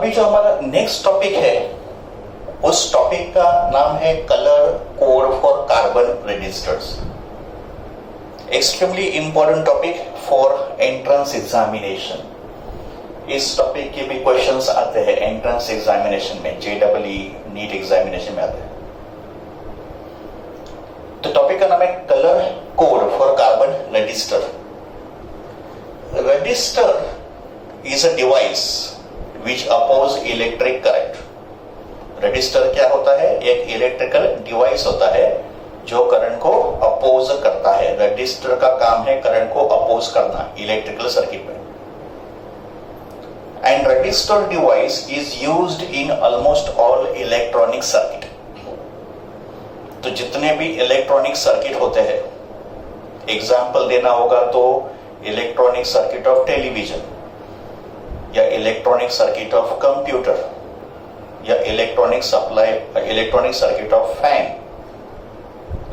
अभी जो हमारा नेक्स्ट टॉपिक है उस टॉपिक का नाम है colour code for carbon resistors. Extremely important topic for entrance examination. इस टॉपिक के भी क्वेश्चंस आते हैं एंट्रेंस एग्जामिनेशन में, जेईई नीट एग्जामिनेशन में आते हैं। तो टॉपिक का नाम है colour code for carbon resistor. Resistor is a device which oppose electric current. Resistor क्या होता है? एक इलेक्ट्रिकल डिवाइस होता है जो करंट को अपोज करता है। रजिस्टर का काम है करंट को अपोज करना इलेक्ट्रिकल सर्किट में। And register device is used in almost all electronic circuit. तो जितने भी इलेक्ट्रॉनिक सर्किट होते हैं, एग्जाम्पल देना होगा तो इलेक्ट्रॉनिक सर्किट ऑफ टेलीविजन, या इलेक्ट्रॉनिक सर्किट ऑफ कंप्यूटर, या इलेक्ट्रॉनिक सर्किट ऑफ फैन,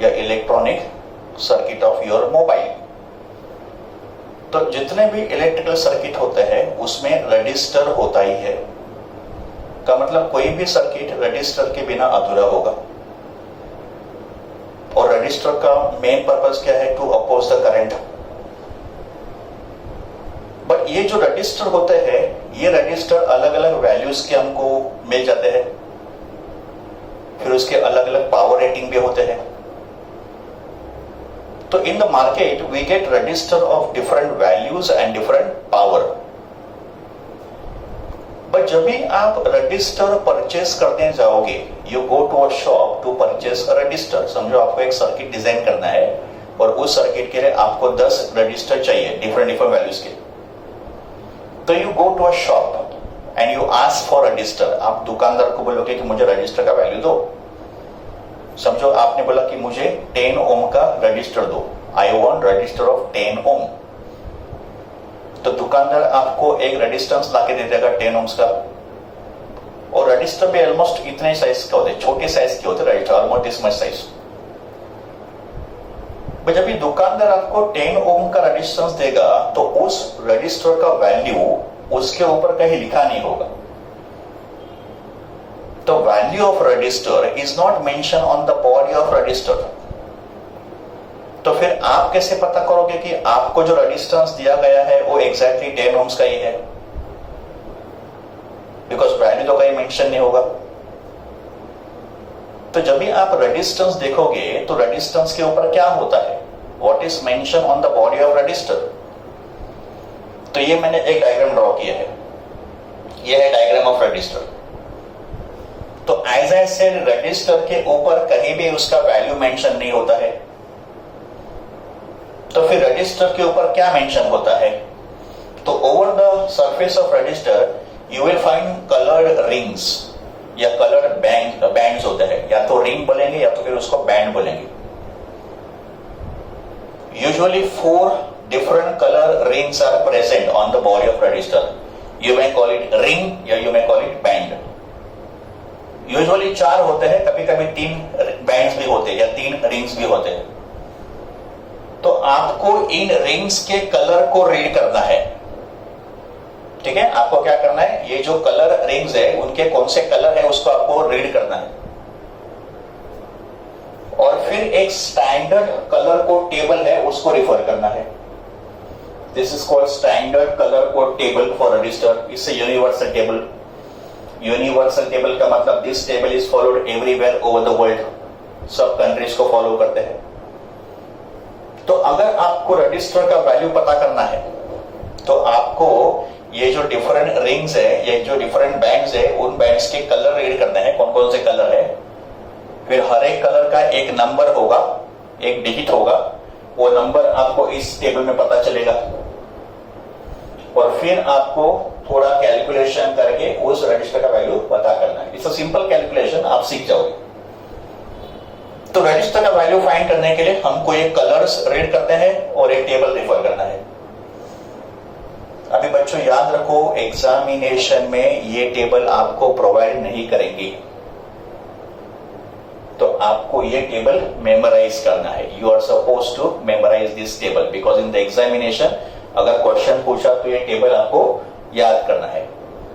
या electronic circuit of your mobile. तो जितने भी इलेक्ट्रिकल सर्किट होते हैं उसमें रजिस्टर होता ही है। का मतलब कोई भी सर्किट रजिस्टर के बिना अधूरा होगा। और रजिस्टर का मेन पर्पस क्या है? To oppose the current. But ये जो रजिस्टर होते हैं, ये रजिस्टर अलग अलग वैल्यूज के हमको मिल जाते हैं। फिर उसके अलग अलग पावर रेटिंग भी होते हैं। तो in the market we get resistor of different values and different power. But जब भी आप रजिस्टर परचेस करने जाओगे, you go to a shop to purchase a resistor. समझो आपको एक सर्किट डिजाइन करना है और उस सर्किट के लिए आपको 10 रजिस्टर चाहिए डिफरेंट वैल्यूज के। तो you go to a shop and you ask for resistor. आप दुकानदार को बोलोगे कि मुझे रजिस्टर का वैल्यू दो। समझो आपने बोला कि मुझे 10 ओम का रजिस्टर दो, I want register of 10 ohm. तो दुकानदार आपको एक रेजिस्टेंस लाके दे देगा 10 ओम्स का। और रजिस्टर भी ऑलमोस्ट इतने साइज के होते, छोटे साइज के होते register, almost this much size. जब भी दुकानदार आपको 10 ओम का रेजिस्टेंस देगा तो उस रजिस्टर का वैल्यू उसके ऊपर कहीं लिखा नहीं होगा। तो value of register is not mention on the body of register. तो फिर आप कैसे पता करोगे कि आपको जो रेजिस्टेंस दिया गया है वो एग्जैक्टली 10 ओम्स का ही है? बिकॉज वैल्यू तो कहीं मेंशन नहीं होगा। तो जब भी आप रेजिस्टेंस देखोगे तो रेजिस्टेंस के ऊपर क्या होता है? What is mention on the body of register. तो ये मैंने एक डायग्राम ड्रॉ किया है। ये है डायग्राम ऑफ रजिस्टर। तो एज आई सेड, रजिस्टर के ऊपर कहीं भी उसका वैल्यू मेंशन नहीं होता है। तो फिर रजिस्टर के ऊपर क्या मेंशन होता है? तो over the surface of register you will find coloured rings या कलर्ड बैंड्स होते हैं। या तो रिंग बोलेंगे या तो फिर उसको बैंड बोलेंगे। Usually 4 different color rings are present on the body of register. You may call it ring या you may call it band. Usually 4 होते हैं, कभी कभी 3 बैंड्स भी होते हैं या 3 रिंग्स भी होते हैं। तो आपको इन रिंग्स के कलर को रीड करना है। ठीक है, आपको क्या करना है? ये जो कलर रिंग्स है उनके कौन से कलर है उसको आपको रीड करना है। और फिर एक स्टैंडर्ड कलर कोड टेबल है उसको रिफर करना है। This is called standard colour code table for register. इससे यूनिवर्सल टेबल। यूनिवर्सल टेबल का मतलब this table is followed everywhere over the world. सब कंट्रीज को फॉलो करते हैं। तो अगर आपको रजिस्टर का वैल्यू पता करना है तो आपको ये जो डिफरेंट रिंग्स है, ये जो डिफरेंट बैंड्स है, उन बैंड्स के कलर रीड करने हैं, कौन कौन से कलर है। फिर हर एक कलर का एक नंबर होगा, एक डिजिट होगा। वो नंबर आपको इस टेबल में पता चलेगा। और फिर आपको थोड़ा कैलकुलेशन करके उस रजिस्टर का वैल्यू पता करना है। इट्स अ सिंपल कैलकुलेशन, आप सीख जाओगे। तो रजिस्टर का वैल्यू फाइंड करने के लिए हमको ये कलर्स रीड करते हैं और एक टेबल रिफर करना है। अभी बच्चों याद रखो, एग्जामिनेशन में ये टेबल आपको प्रोवाइड नहीं करेंगे। तो आपको ये टेबल मेमोराइज करना है। You are suppose to memorise this table because in the examination अगर क्वेश्चन पूछा तो ये टेबल आपको याद करना है।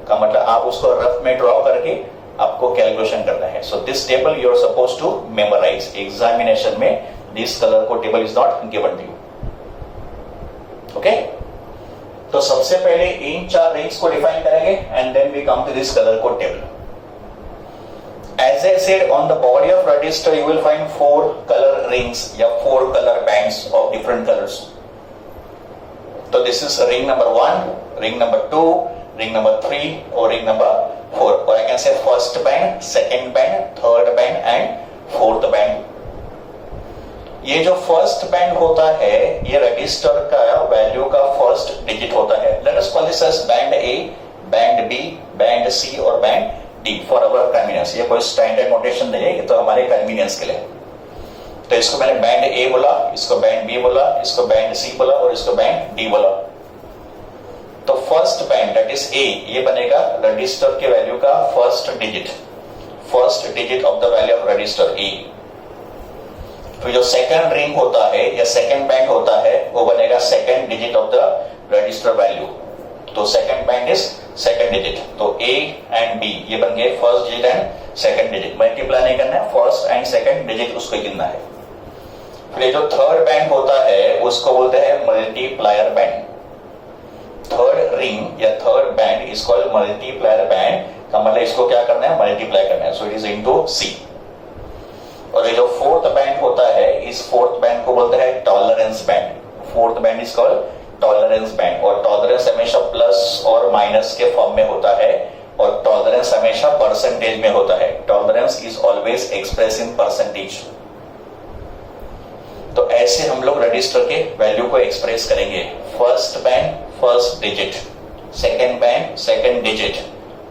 का मतलब आप उसको रफ में ड्रॉ करके आपको कैलकुलेशन करना है. So this table you are suppose to memorize. Examination में this colour code table is not given to you. Okay, तो सबसे पहले इन 4 रिंग्स को डिफाइन करेंगे and then we come to this colour code table. As I said, on the body of register you will find 4 color rings या 4 color bands of different colors. So this is ring number 1, ring number 2, ring number 3 or ring number 4. Or I can say first band, second band, third band and fourth band. ये जो first band होता है ये register का value का first digit होता है. Let us call this as band A, band B, band C और band D for our convenience. ये कोई स्टैंडर्ड नोटेशन नहीं है, ये तो हमारे कन्वीनियंस के लिए. तो इसको मैंने बैंड ए बोला, इसको बैंड बी बोला, इसको बैंड सी बोला और इसको बैंड डी बोला. तो first band that is A, ये बनेगा रजिस्टर के वैल्यू का first digit of the value of register A. फिर जो सेकंड रिंग होता है या सेकंड बैंड होता है वो बनेगा second digit of the register value. तो second band is second digit. तो ए एंड बी ये बन गए first digit and second digit. Multiply नहीं करना है, फर्स्ट एंड सेकंड डिजिट उसको गिनना है. फिर जो थर्ड बैंड होता है उसको बोलते हैं मल्टीप्लायर बैंड. थर्ड रिंग या third band is called multiplier band. का मतलब इसको क्या करना है, मल्टीप्लाई करना है. सो इट इज इनटू सी. और ये जो फोर्थ बैंड होता है इस फोर्थ बैंड को बोलते हैं tolerance band. Fourth band is called tolerance band. और टॉलरेंस हमेशा प्लस और माइनस के फॉर्म में होता है और टॉलरेंस हमेशा परसेंटेज में होता है. Tolerance is always express in percentage. तो ऐसे हम लोग रजिस्टर के वैल्यू को एक्सप्रेस करेंगे. First band first digit, second band second digit,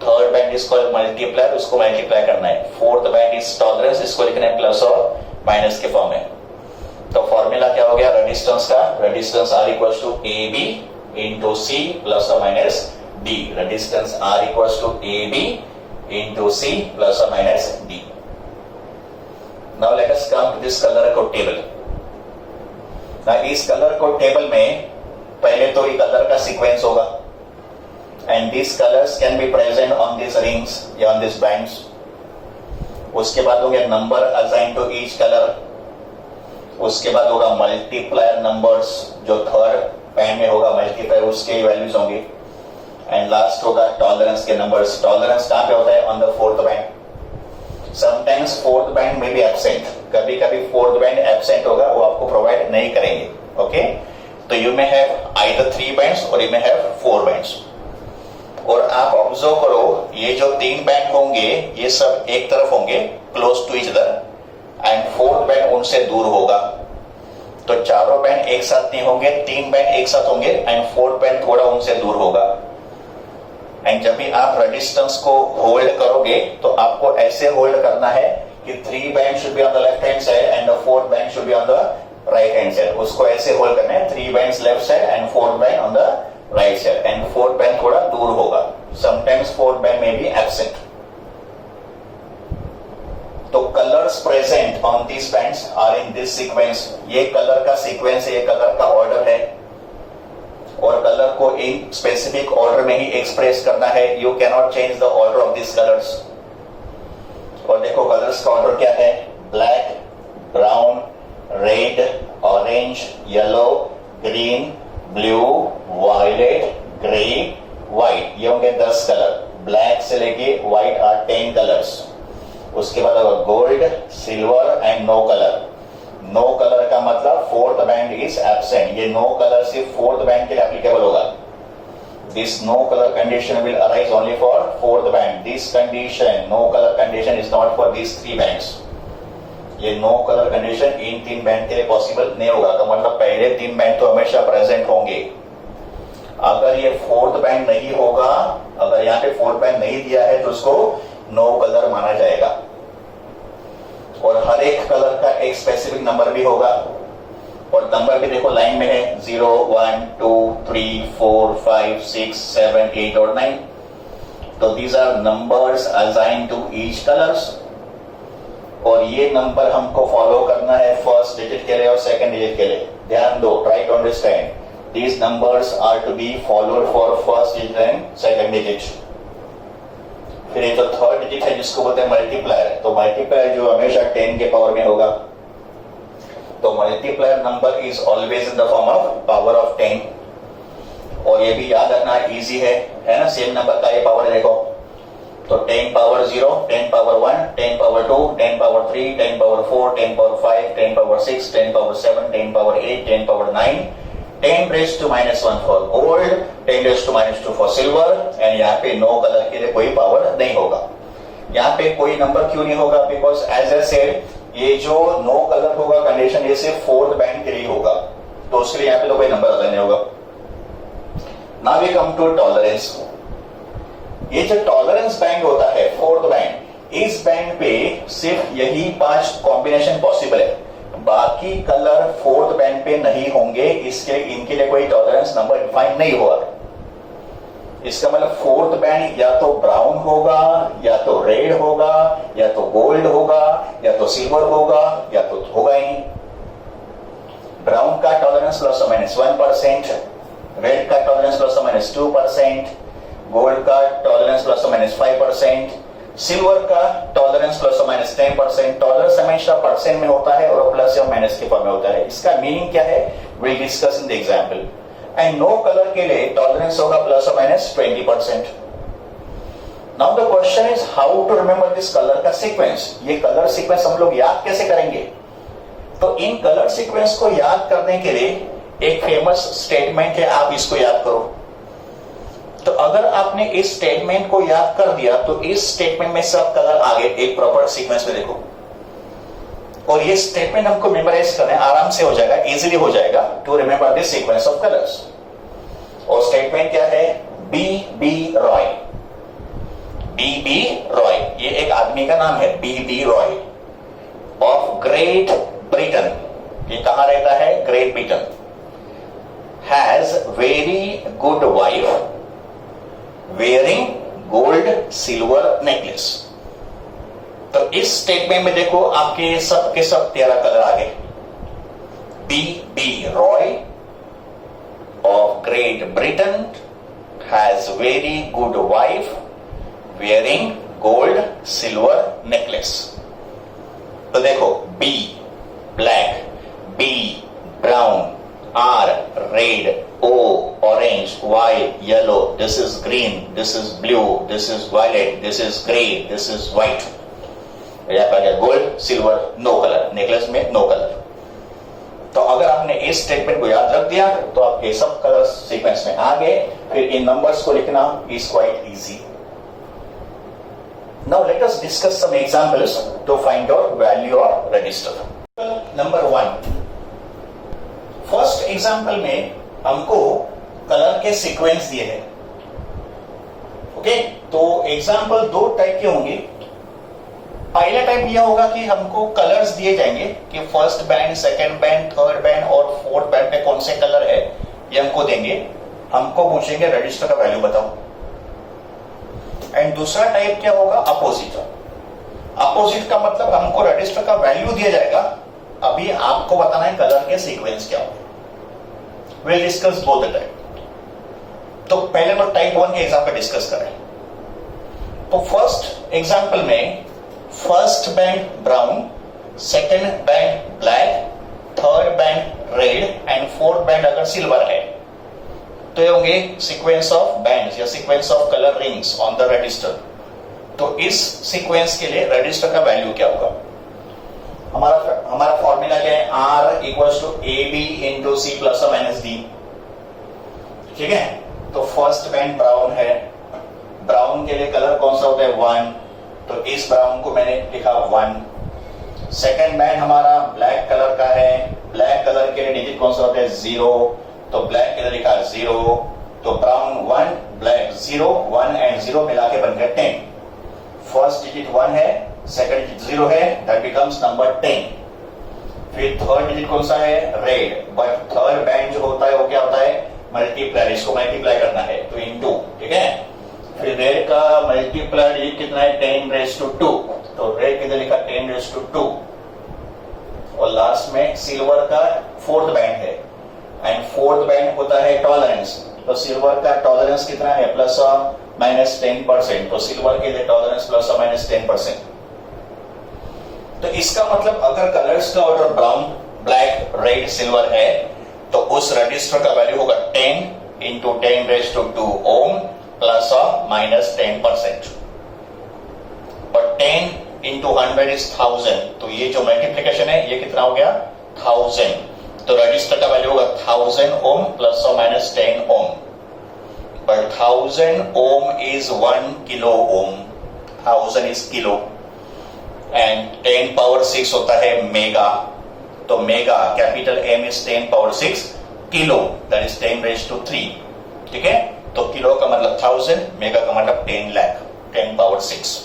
third band is called multiplier, उसको मल्टीप्लाई करना है. फोर्थ बैंड इज टॉलरेंस, इसको लिखना है प्लस और माइनस के फॉर्म में. तो फॉर्मूला क्या हो गया रेजिस्टेंस का, resistance R equals to A B into C plus और minus D. Resistance R equals to A B into C plus और minus D. Now let us come to this colour code table. इस colour code table में पहले तो ये colour का sequence होगा and this colours can be present on this rings या on this bands. उसके बाद होंगे number assign to each colour. उसके बाद होगा मल्टीप्लायर नंबर्स, जो थर्ड बैंड में होगा मल्टीप्लायर उसके वैल्यूज होंगे. एंड लास्ट होगा टॉलरेंस के नंबर्स. टॉलरेंस कहां पे होता है, on the fourth band. Sometimes fourth band में भी एब्सेंट, कभी कभी फोर्थ बैंड एब्सेंट होगा, वो आपको प्रोवाइड नहीं करेंगे. ओके, तो you may have either 3 bands और यू मे हैव 4 बैंड्स. और आप ऑब्जर्व करो ये जो 3 बैंड होंगे ये सब एक तरफ होंगे close to each other and fourth band उनसे दूर होगा. तो चारों बैंड एक साथ नहीं होंगे, 3 बैंड एक साथ होंगे एंड फोर्थ बैंड थोड़ा उनसे दूर होगा. एंड जब भी आप रेजिस्टेंस को होल्ड करोगे तो आपको ऐसे होल्ड करना है कि 3 band should be on the left hand side and the fourth band should be on the right hand side. उसको ऐसे होल्ड करना है, 3 bands left side and fourth band on the right side. And fourth band थोड़ा दूर होगा. Sometimes fourth band may be absent. तो colours present on this bands are in this sequence. ये colour का सीक्वेंस है, ये कलर का order है और कलर को इन स्पेसिफिक ऑर्डर में ही एक्सप्रेस करना है. You can not change the order of this colours. और देखो कलर्स का ऑर्डर क्या है, black, brown, red, orange, yellow, green, blue, violet, grey, white. ये होंगे 10 कलर. ब्लैक से लेके व्हाइट आर 10 कलर्स. उसके बाद होगा gold, silver and no colour. No colour का मतलब फोर्थ बैंड इज एब्सेंट. ये नो कलर सिर्फ फोर्थ बैंड के लिए एप्लीकेबल होगा. This no colour condition will arise only for fourth band. This condition no colour condition is not for this 3 bands. ये no colour condition इन 3 band के लिए possible नहीं होगा. तो मतलब पहले 3 बैंड तो हमेशा प्रेजेंट होंगे. अगर ये फोर्थ बैंड नहीं होगा, अगर यहाँ पे फोर्थ बैंड नहीं दिया है तो उसको नो कलर माना जाएगा. और हर एक कलर का एक स्पेसिफिक नंबर भी होगा और नंबर भी देखो लाइन में है 0, 1, 2, 3, 4, 5, 6, 7, 8 और 9. तो these are numbers assign to each colours. और ये नंबर हमको फॉलो करना है फर्स्ट डिजिट के लिए और सेकंड डिजिट के लिए. ध्यान दो, try to understand. These numbers are to be followed for first digit and second digit. फिर ये जो थर्ड डिजिट है जिसको बोलते हैं मल्टीप्लायर, तो मल्टीप्लायर जो हमेशा 10 के पावर में होगा, तो multiplier number is always in the form of power of 10। और ये भी याद रखना इजी है ना, सेम नंबर का ये पावर है देखो, तो 10 power 0, 10 power 1, 10 power 2, 10 power 3, 10 power 4, 10 power 5, 10 power 6, 10 power 7, 10 power 8, 10 power 9, 10 raised to -1 for gold, 10 raised to -2 for silver, and यहाँ पे नो कलर के लिए कोई पावर नहीं होगा। यहाँ पे कोई नंबर क्यों नहीं होगा? बिकॉज एज आई सेड, ये जो नो कलर होगा कंडीशन ये सिर्फ फोर्थ बैंड के लिए होगा, तो उसके लिए यहाँ पे तो कोई नंबर अगर नहीं होगा। Now we come to tolerance. ये जो टॉलरेंस बैंड होता है फोर्थ बैंड, इस बैंड पे सिर्फ यही 5 कॉम्बिनेशन पॉसिबल है, बाकी कलर फोर्थ बैंड पे नहीं होंगे, इसके इनके लिए कोई टॉलरेंस नंबर डिफाइन नहीं हुआ। इसका मतलब फोर्थ बैंड या तो ब्राउन होगा, या तो रेड होगा, या तो गोल्ड होगा, या तो सिल्वर होगा, या तो होगा ही नहीं। ब्राउन का टॉलरेंस ±1%, रेड का टॉलरेंस ±2%, गोल्ड का टॉलरेंस ±5%, सिल्वर का टॉलरेंस ±10%। टॉलरेंस हमेशा परसेंट में होता है और प्लस या माइनस के फॉर्म में होता है। इसका मीनिंग क्या है will discuss in the example. And no colour के लिए टॉलरेंस होगा ±20%। Now the question is how to remember this colour का सीक्वेंस। ये कलर सीक्वेंस हम लोग याद कैसे करेंगे? तो इन कलर सीक्वेंस को याद करने के लिए एक फेमस स्टेटमेंट है, आप इसको याद करो। तो अगर आपने इस स्टेटमेंट को याद कर दिया तो इस स्टेटमेंट में सब कलर आगे एक प्रॉपर सीक्वेंस में देखो, और ये स्टेटमेंट हमको मेमोराइज करने आराम से हो जाएगा, इजीली हो जाएगा to remember this sequence of colours. और स्टेटमेंट क्या है? बी रॉय। बी रॉय ये एक आदमी का नाम है, B Roy of Great Britain. ये कहां रहता है? Great Britain. Has very good wife wearing gold silver necklace. तो इस स्टेटमेंट में देखो आपके सब के सब 13 कलर आ गए। B Roy of Great Britain has very good wife wearing gold silver necklace. तो देखो B black, B brown, R red, O orange, Y yellow, this is green, this is blue, this is violet, this is grey, this is white। Gold silver no colour, necklace में no colour. तो अगर आपने इस statement को याद रख दिया तो आपके सब कलर सीक्वेंस में आ गए। फिर इन नंबर्स को लिखना is quite easy. Now let us discuss some examples to find out value of resistor. Number 1, first example में हमको कलर के सीक्वेंस दिए हैं। ओके, तो एग्जाम्पल 2 टाइप के होंगे। पहला टाइप यह होगा कि हमको कलर्स दिए जाएंगे कि first band, second band, third band और फोर्थ बैंड पे कौन से कलर है ये हमको देंगे। हमको पूछेंगे रजिस्टर का वैल्यू बताओ। एंड दूसरा टाइप क्या होगा? अपोजिट। अपोजिट का मतलब हमको रजिस्टर का वैल्यू दिया जाएगा, अभी आपको बताना है कलर के सीक्वेंस क्या होगा। We'll discuss both the type। तो पहले तो टाइप 1 के एग्जाम्पल डिस्कस करें। तो फर्स्ट एग्जाम्पल में first band brown, second band black, third band red and fourth band अगर सिल्वर है तो ये होंगे सीक्वेंस ऑफ बैंड्स या sequence of colour rings on the register. तो इस सीक्वेंस के लिए रजिस्टर का वैल्यू क्या होगा? हमारा फॉर्मूला क्या है? R equals to AB into C plus और माइनस D। ठीक है, तो फर्स्ट बैंड ब्राउन है, ब्राउन के लिए कलर कौन सा होता है? 1, तो इस ब्राउन को मैंने लिखा 1। सेकंड बैंड हमारा ब्लैक कलर का है, ब्लैक कलर के लिए डिजिट कौन सा होता है? 0, तो ब्लैक के लिए लिखा 0, तो ब्राउन 1, ब्लैक 0, 1 एंड 0 मिला के बन गया 10। फर्स्ट डिजिट 1 है, सेकंड डिजिट 0 है, दैट बिकम्स नंबर 10। फिर थर्ड डिजिट कौन सा है? रेड, बट थर्ड बैंड जो होता है वो क्या होता है? मल्टीप्लाई, इसको मल्टीप्लाई करना है तो इनटू। ठीक है, फिर रेड का मल्टीप्लाई डिजिट कितना है? 10 रेज़ टू 2, तो रेड किधर लिखा? 10 रेज़ टू 2। और लास्ट में सिल्वर का फोर्थ बैंड है, एंड फोर्थ बैंड होता है टॉलरेंस, तो सिल्वर का टॉलरेंस कितना है? -10%, तो सिल्वर के लिए टॉलरेंस प्लस और माइनस 10%। तो इसका मतलब अगर कलर्स का order brown, black, red, silver है तो उस रजिस्टर का वैल्यू होगा 10 इंटू 10⁻² ओम प्लस और माइनस 10%। और 10 इंटू 100 इज 1000, तो ये जो मल्टीप्लीकेशन है ये कितना हो गया 1000, तो रजिस्टर का वैल्यू होगा 1000 ओम प्लस और minus 10 ohm. But 1000 ohm is 1 kilo ohm, 1000 is kilo and 10 power 6 होता है मेगा, तो mega capital M is 10 power 6 kilo, that is 10⁻3। ठीक है, तो किलो का मतलब 1000, मेगा का मतलब 10 लाख, 10 पावर 6।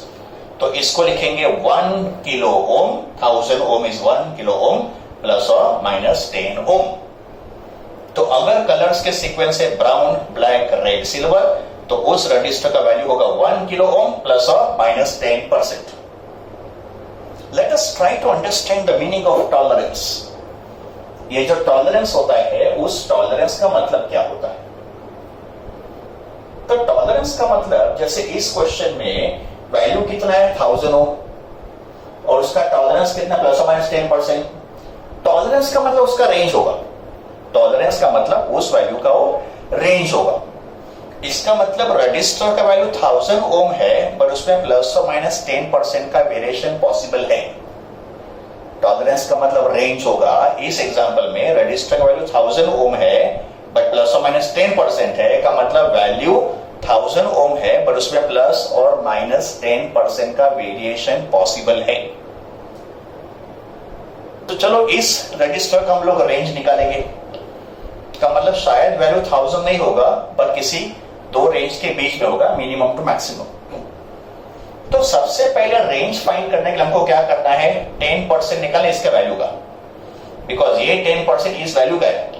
तो इसको लिखेंगे 1 kilo ohm, 1000 ohm is 1 kilo ohm plus और माइनस 10 ओम। तो अगर कलर्स के सीक्वेंस है ब्राउन, ब्लैक, रेड, सिल्वर, तो उस रजिस्टर का वैल्यू होगा 1 किलो ओम प्लस और minus 10%। Let us try to understand the meaning of tolerance. ये जो टॉलरेंस होता है उस टॉलरेंस का मतलब क्या होता है? तो टॉलरेंस का मतलब जैसे इस क्वेश्चन में वैल्यू कितना है 1000 ओम और उसका टॉलरेंस कितना प्लस और माइनस 10%। टॉलरेंस का मतलब उसका रेंज होगा, टॉलरेंस का मतलब उस वैल्यू का वो रेंज होगा। इसका मतलब रजिस्टर का वैल्यू 1000 ओम है बट उसमें प्लस और माइनस 10% का वेरिएशन पॉसिबल है। टॉलरेंस का मतलब रेंज होगा। इस एग्जांपल में रजिस्टर का वैल्यू 1000 ओम है बट प्लस और माइनस 10% है, का मतलब वैल्यू 1000 ओम है बट उसमें प्लस और माइनस 10% का वेरिएशन पॉसिबल है। तो चलो इस रजिस्टर का हम लोग रेंज निकालेंगे, का मतलब शायद वैल्यू 1000 नहीं होगा पर किसी दो रेंज के बीच में होगा, मिनिमम टू मैक्सिमम। तो सबसे पहले रेंज फाइंड करने के लिए हमको क्या करना है, 10% निकालें इसके वैल्यू का, बिकॉज ये 10% इस वैल्यू का है।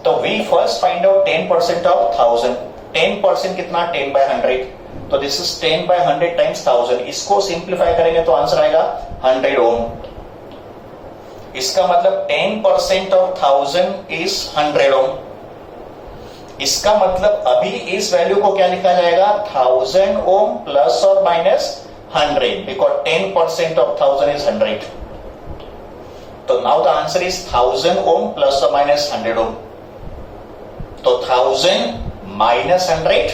तो we first find out 10% of 1000। 10% कितना 10/100, तो दिस इज 10/100 टाइम्स 1000। इसको सिंप्लीफाई करेंगे तो आंसर आएगा 100 ओम। इसका मतलब 10% ऑफ 1000 इज 100 ओम। इसका मतलब अभी इस वैल्यू को क्या लिखा जाएगा 1000 ओम प्लस और माइनस 100, बिकॉज 10% ऑफ 1000 इज 100। तो now the answer is 1000 ohm plus और माइनस 100 ओम। तो 1000 minus 100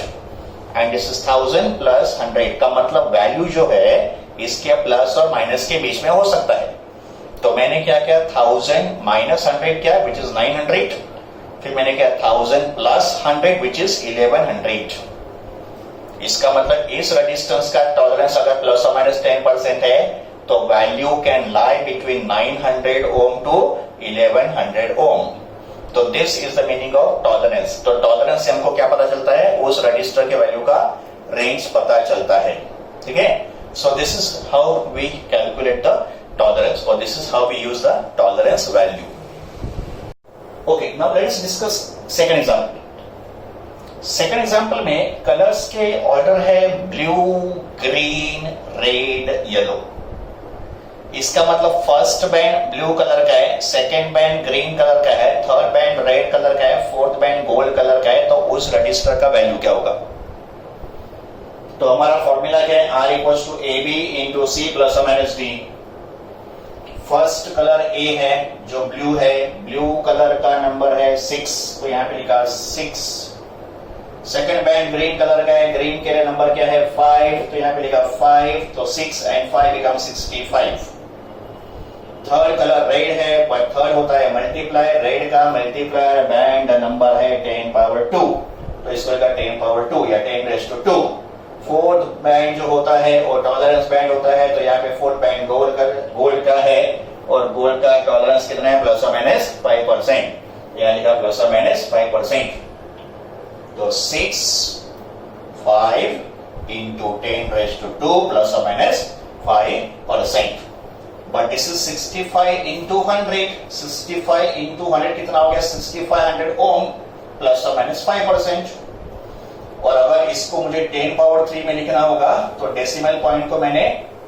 and this is 1000 plus 100, का मतलब वैल्यू जो है इसके प्लस और माइनस के बीच में हो सकता है। तो मैंने क्या किया 1000 माइनस 100 किया विच इज 900, फिर मैंने किया 1000 प्लस 100 विच इज 1100। इसका मतलब इस रेजिस्टेंस का टॉलरेंस अगर प्लस और माइनस 10% है तो value can lie between 900 ohm to 1100 ohm. तो this is the meaning of tolerance. तो टॉलरेंस से हमको क्या पता चलता है, उस रजिस्टर के वैल्यू का रेंज पता चलता है। ठीक है, so this is how we calculate the tolerance, or this is how we use the tolerance value. Okay, now let's discuss second example. Second example में कलर्स के ऑर्डर है ब्लू, ग्रीन, रेड, येलो। इसका मतलब first band blue colour का है, second band green colour का है, third band red colour का है, फोर्थ बैंड गोल्ड कलर का है। तो उस रजिस्टर का वैल्यू क्या होगा? तो हमारा फॉर्मूला क्या है, R equals to AB into C plus और minus D। First colour A है जो ब्लू है, ब्लू कलर का नंबर है 6, तो यहां पे लिखा 6। सेकंड बैंड ग्रीन कलर का है, ग्रीन के लिए नंबर क्या है 5, तो यहां पे लिखा 5, तो 6 and 5 become 65। Third colour red है, पर थर्ड होता है मल्टीप्लाई, रेड का मल्टीप्लायर बैंड नंबर है 10 पावर 2, तो इसको लिखा 10 पावर 2 या 10⁻²। फोर्थ बैंड जो होता है वो टॉलरेंस बैंड होता है, तो यहाँ पे फोर्थ बैंड गोल्ड का है और गोल्ड का टॉलरेंस कितना है प्लस और माइनस 5%, यहाँ लिखा प्लस और माइनस 5%। तो 6 5 इंटू 10⁻² प्लस और minus 5%। But this is 65 into 100, 65 into 100 कितना हो गया 6500 ओम प्लस और माइनस 5%। और अगर इसको मुझे 10 पावर 3 में लिखना होगा तो डेसिमल पॉइंट को मैंने,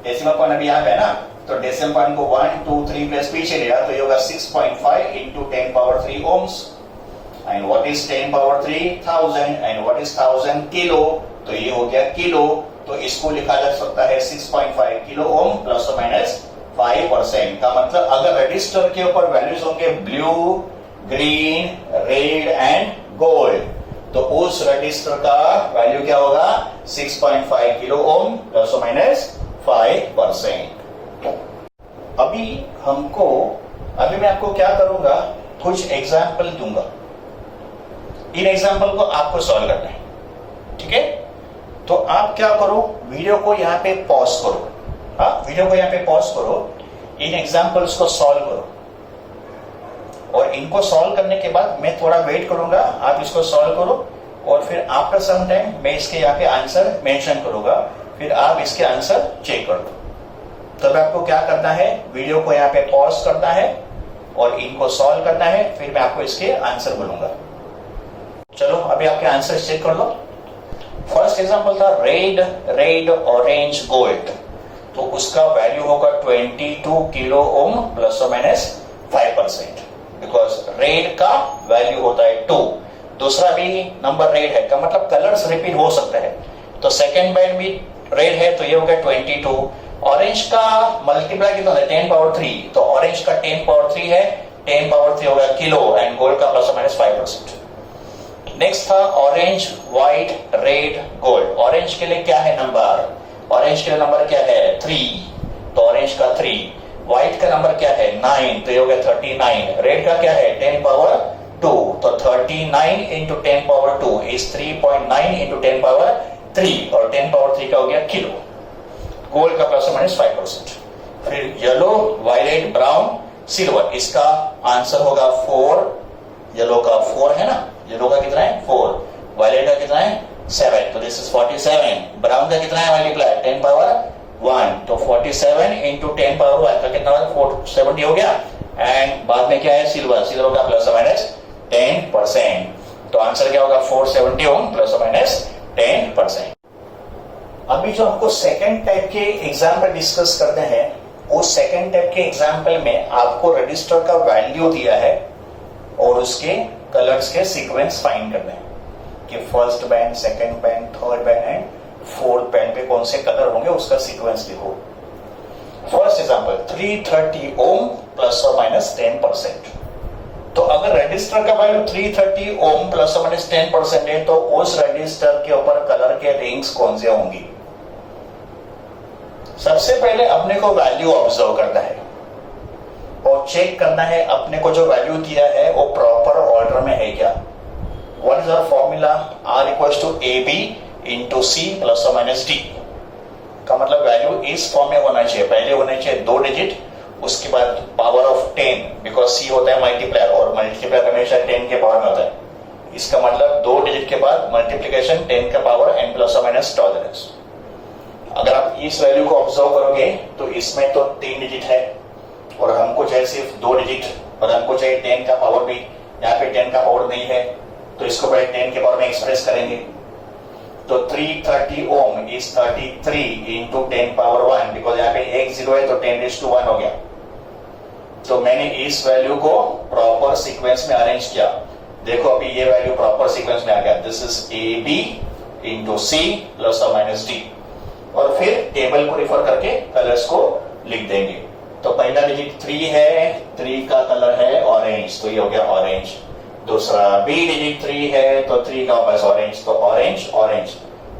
डेसिमल पॉइंट अभी यहाँ पे है ना, तो डेसिमल पॉइंट को 1 2 3 प्लस पीछे लिया, तो ये होगा 6.5 into 10 power 3 ohms. And what is 10 power 3 1000 and what is 1000 kilo, तो ये हो गया किलो, तो इसको लिखा जा सकता है 6.5 किलो ओम प्लस और माइनस 5%। का मतलब अगर रजिस्टर के ऊपर वैल्यूज होंगे blue, green, red and gold, तो उस रजिस्टर का वैल्यू क्या होगा 6.5 किलो ओम प्लस और माइनस 5%। अभी मैं आपको क्या करूंगा, कुछ एग्जाम्पल दूंगा, इन एग्जाम्पल को आपको सॉल्व करना है, ठीक है। तो आप क्या करो, वीडियो को यहां पे पॉज करो, वीडियो को यहां पे पॉज करो, इन एग्जाम्पल्स को सॉल्व करो, और इनको सॉल्व करने के बाद मैं थोड़ा वेट करूंगा, आप इसको सॉल्व करो, और फिर आफ्टर सम टाइम मैं इसके यहाँ पे आंसर मेंशन करूंगा, फिर आप इसके आंसर चेक कर लो। तब आपको क्या करना है, वीडियो को यहाँ पे पॉज करना है और इनको सॉल्व करना है, फिर मैं आपको इसके आंसर बोलूंगा। चलो अभी आपके आंसर चेक कर लो। फर्स्ट एग्जांपल था रेड ऑरेंज गोल्ड, तो उसका वैल्यू होगा 22 किलो ओम प्लस और माइनस 5%, बिकॉज रेड का वैल्यू होता है 2। दूसरा भी नंबर रेड है, का मतलब कलर्स रिपीट हो सकता है, तो सेकेंड बैंड भी रेड है, तो ये हो गया 22। ऑरेंज का मल्टीप्लाई कितना है 10 पावर 3, तो ऑरेंज का 10 पावर 3 है, 10 पावर 3 हो गया किलो, एंड गोल्ड का प्लस और माइनस 5%। नेक्स्ट था orange, white, red, gold. Orange के लिए क्या है नंबर, ऑरेंज के लिए नंबर क्या है 3, तो ऑरेंज का 3। व्हाइट का नंबर क्या है 9, तो ये हो गया 39। रेड का क्या है 10 पावर 2, तो 39 into 10 power 2 is 3.9 into 10 power 3, और 10 पावर 3 का हो गया किलो। गोल्ड का प्लस माइनस 5%। फिर येलो, वायलेट, ब्राउन, सिल्वर, इसका आंसर होगा 4। येलो का 4 है ना, येलो का कितना है 4, वायलेट का कितना है 7, तो दिस इज 47। ब्राउन का कितना है मल्टीप्लाई 10 पावर 1, तो 47 इंटू 10 पावर 1 का कितना 470 हो गया, एंड बाद में क्या है सिल्वर का प्लस माइनस 10%, तो आंसर क्या होगा 470 ओम प्लस माइनस 10%। अभी जो हमको सेकेंड टाइप के एग्जाम्पल डिस्कस करते हैं, उस सेकेंड टाइप के एग्जाम्पल में आपको रजिस्टर का वैल्यू दिया है और उसके कलर्स के सीक्वेंस फाइंड करने हैं कि first band, second band, third band and fourth band पे कौन से कलर होंगे, उसका सीक्वेंस लिखो। फर्स्ट एग्जाम्पल 330 ओम प्लस और माइनस 10%। तो अगर रजिस्टर का वैल्यू 330 ओम प्लस और माइनस 10% है, तो उस रजिस्टर के ऊपर कलर के रिंग्स कौन से होंगी। सबसे पहले अपने को वैल्यू ऑब्जर्व करना है और चेक करना है अपने को जो वैल्यू दिया है वो प्रॉपर ऑर्डर में है क्या। What is our formula, R equals to A B into C plus और माइनस डी। का मतलब वैल्यू इस फॉर्म में होना चाहिए, पहले होना चाहिए 2 डिजिट, उसके बाद पावर ऑफ 10, बिकॉज सी होता है मल्टीप्लायर और मल्टीप्लायर हमेशा 10 के पावर में होता है। इसका मतलब 2 डिजिट के बाद मल्टीप्लीकेशन 10 का पावर n प्लस और माइनस टॉलरेंस। अगर आप इस वैल्यू को ऑब्जर्व करोगे तो इसमें तो 3 डिजिट है और हमको चाहिए सिर्फ 2 डिजिट, और हमको चाहिए 10 का पावर भी, यहाँ पे 10 का पावर नहीं है, तो इसको पहले 10 के पावर में एक्सप्रेस करेंगे। तो 330 ओम इज 33 इंटू 10 पावर 1, बिकॉज यहाँ पे एक 0 है तो 10⁻1 हो गया। तो मैंने इस वैल्यू को प्रॉपर सीक्वेंस में अरेंज किया, देखो अभी ये वैल्यू प्रॉपर सीक्वेंस में आ गया। This is A B into C plus और माइनस डी, और फिर टेबल को रिफर करके कलर्स को लिख देंगे। तो पहला डिजिट 3 है, 3 का कलर है ऑरेंज, तो ये हो गया ऑरेंज। दूसरा बी डिजिट 3 है, तो 3 का बस ऑरेंज, तो ऑरेंज ऑरेंज।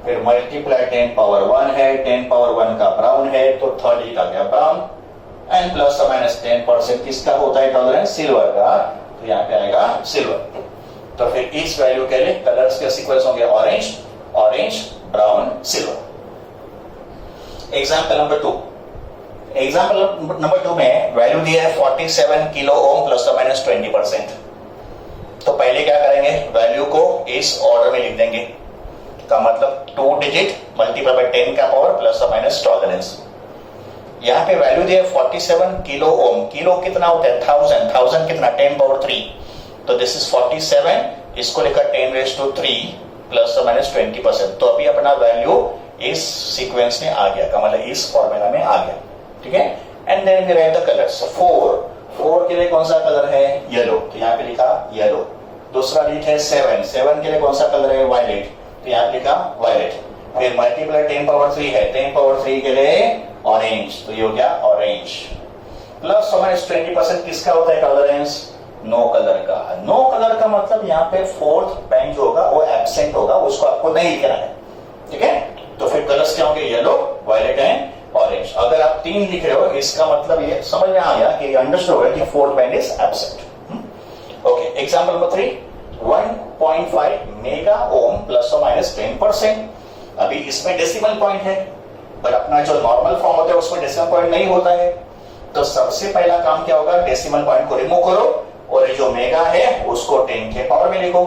फिर मल्टीप्लाई 10 पावर 1 है, 10 पावर 1 का ब्राउन है, तो थर्ड डिजिट आ गया ब्राउन, एंड प्लस और माइनस 10% किसका होता है टॉलरेंस, सिल्वर का, तो यहाँ पे आएगा सिल्वर। तो फिर इस वैल्यू के लिए कलर्स के सीक्वेंस होंगे orange orange brown silver. Example number 2, example number 2 में वैल्यू दिया है 47 किलो ओम प्लस और माइनस 20%। तो पहले क्या करेंगे, वैल्यू को इस ऑर्डर में लिख देंगे, का मतलब 2 डिजिट मल्टीप्लाई बाय 10 का पावर प्लस और माइनस टॉलरेंस। यहाँ पे वैल्यू दिया है 47 किलो ओम, किलो कितना होता है 1000, 1000 कितना 10 पावर 3, तो दिस इज 47, इसको लेकर 10⁻³ प्लस और माइनस 20%। तो अभी अपना वैल्यू इस सीक्वेंस में आ गया, का मतलब इस फॉर्मूला में आ गया, ठीक है। And then we write the colours. 4 के लिए कौन सा कलर है, येलो, तो यहाँ पे लिखा येलो। दूसरा डिजिट है 7, 7 के लिए कौन सा कलर है? वायलेट, तो यहाँ लिखा वायलेट। फिर मल्टीप्लाई 10 पावर 3 है, 10 पावर 3 के लिए ऑरेंज, तो ये हो गया ऑरेंज। प्लस और माइनस 20% किसका होता है टॉलरेंस? नो कलर का। नो कलर का मतलब यहाँ पे फोर्थ पेन जो होगा वो एब्सेंट होगा, उसको आपको नहीं लिखना है, ठीक है? तो फिर कलर्स क्या होंगे? Yellow, violet and orange. अगर आप 3 लिख रहे हो इसका मतलब ये समझ में आ गया कि अंडरस्टूड होगा कि fourth pen is absent. Okay, example number 3, 1.5 mega ohm plus और माइनस 10%। अभी इसमें डेसिमल पॉइंट है, पर अपना जो नॉर्मल फॉर्म होता है उसमें डेसिमल पॉइंट नहीं होता है। तो सबसे पहला काम क्या होगा? डेसिमल पॉइंट को रिमूव करो और जो मेगा है उसको 10 के पावर में लिखो।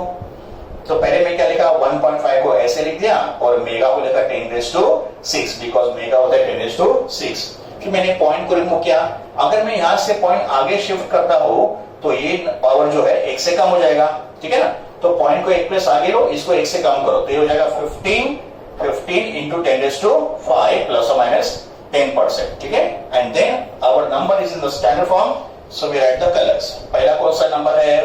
तो पहले मैं क्या लिखा? 1.5 को ऐसे लिख दिया और मेगा को लिखा 10⁶, बिकॉज मेगा होता है 10⁶। फिर मैंने पॉइंट को रिमूव किया। अगर मैं यहां से पॉइंट आगे शिफ्ट करता हूं तो ये पावर जो है 1 से कम हो जाएगा, ठीक है ना? तो पॉइंट को 1 प्लेस आगे लो, इसको 1 से कम करो, तो ये हो जाएगा 15 इंटू 10⁵ प्लस और माइनस 10%, ठीक है? And then our number is in the standard form, so we write the colours. पहला कौन सा नंबर है?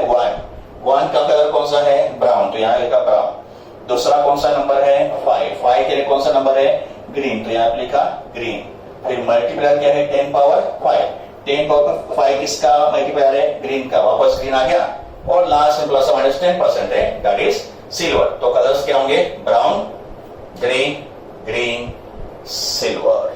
1 का कलर कौन सा है? ब्राउन, तो यहाँ लिखा ब्राउन। दूसरा कौन सा नंबर है? 5 के लिए कौन सा नंबर है? ग्रीन, तो यहाँ पे लिखा ग्रीन। फिर मल्टीप्लायर क्या है? 10 पावर 5, 10 पावर 5 किसका मल्टीप्लायर है? ग्रीन का, वापस ग्रीन आ गया। और लास्ट में प्लस माइनस 10% है, दैट इज सिल्वर। तो कलर्स क्या होंगे? Brown, green, green, silver.